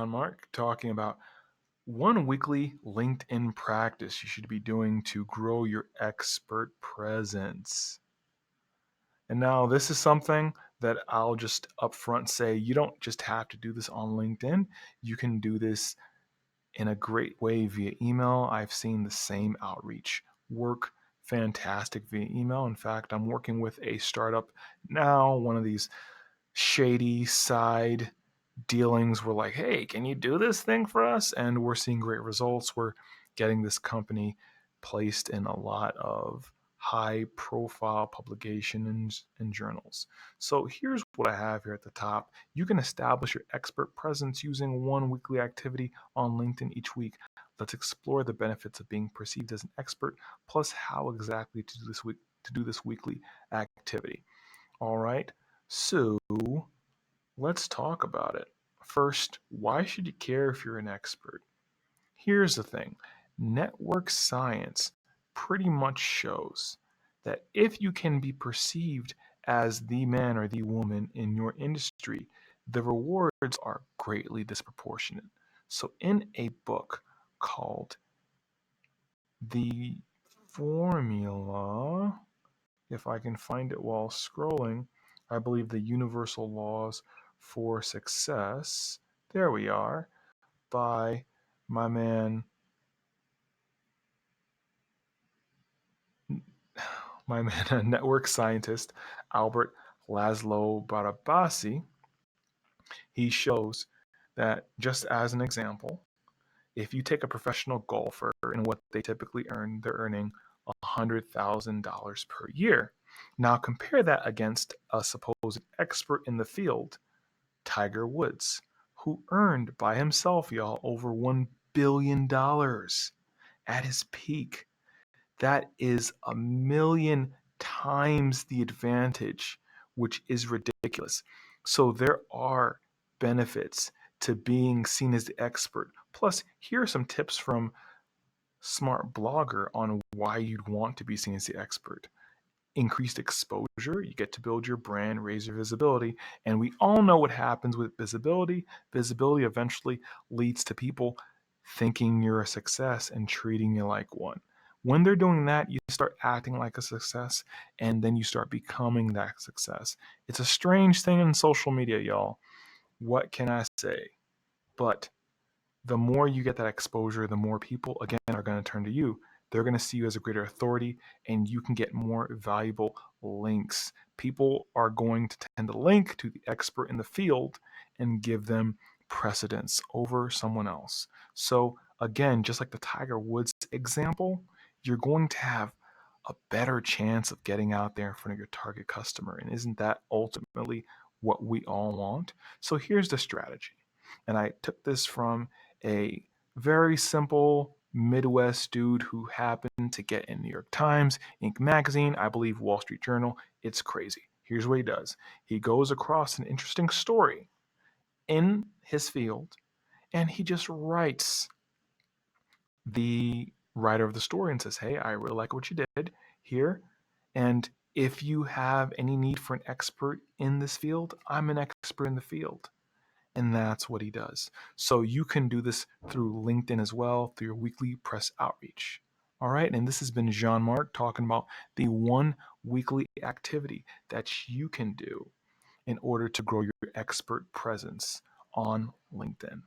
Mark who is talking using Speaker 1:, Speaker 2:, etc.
Speaker 1: Jean-Marc, talking about one weekly LinkedIn practice you should be doing to grow your expert presence. And now, this is something that I'll just upfront say you don't just have to do this on LinkedIn. You can do this in a great way via email. I've seen the same outreach work fantastic via email. In fact, I'm working with a startup now, one of these shady side dealings. We're like, hey, can you do this thing for us? And we're seeing great results. We're getting this company placed in a lot of high profile publications and journals. So here's what I have here at the top. You can establish your expert presence using one weekly activity on LinkedIn each week. Let's explore the benefits of being perceived as an expert, plus how exactly to do this weekly activity. All right. So let's talk about it. First, why should you care if you're an expert? Here's the thing. Network science pretty much shows that if you can be perceived as the man or the woman in your industry, the rewards are greatly disproportionate. So, in a book called The Formula, if I can find it while scrolling, I believe the Universal Laws for Success, there we are, by my man a network scientist, Albert Laszlo Barabasi. He shows that, just as an example, if you take a professional golfer and what they typically earn, they're earning $100,000 per year. Now compare that against a supposed expert in the field, Tiger Woods, who earned by himself, y'all, over $1 billion at his peak. That is a million times the advantage, which is ridiculous. So there are benefits to being seen as the expert. Plus, here are some tips from Smart Blogger on why you'd want to be seen as the expert. Increased exposure, you get to build your brand, raise your visibility, and we all know what happens with visibility. Visibility eventually leads to people thinking you're a success and treating you like one. When they're doing that, you start acting like a success, and then you start becoming that success. It's a strange thing in social media, y'all. What can I say? But the more you get that exposure, the more people, again, are going to turn to you. They're going to see you as a greater authority, and you can get more valuable links. People are going to tend to link to the expert in the field and give them precedence over someone else. So, again, just like the Tiger Woods example, you're going to have a better chance of getting out there in front of your target customer. And isn't that ultimately what we all want? So, here's the strategy. And I took this from a very simple Midwest dude who happened to get in New York Times, Inc. magazine, I believe Wall Street Journal. It's crazy. Here's what he does. He goes across an interesting story in his field, and he just writes the writer of the story and says, hey, I really like what you did here. And if you have any need for an expert in this field, I'm an expert in the field. And that's what he does. So you can do this through LinkedIn as well, through your weekly press outreach. All right. And this has been Jean-Marc talking about the one weekly activity that you can do in order to grow your expert presence on LinkedIn.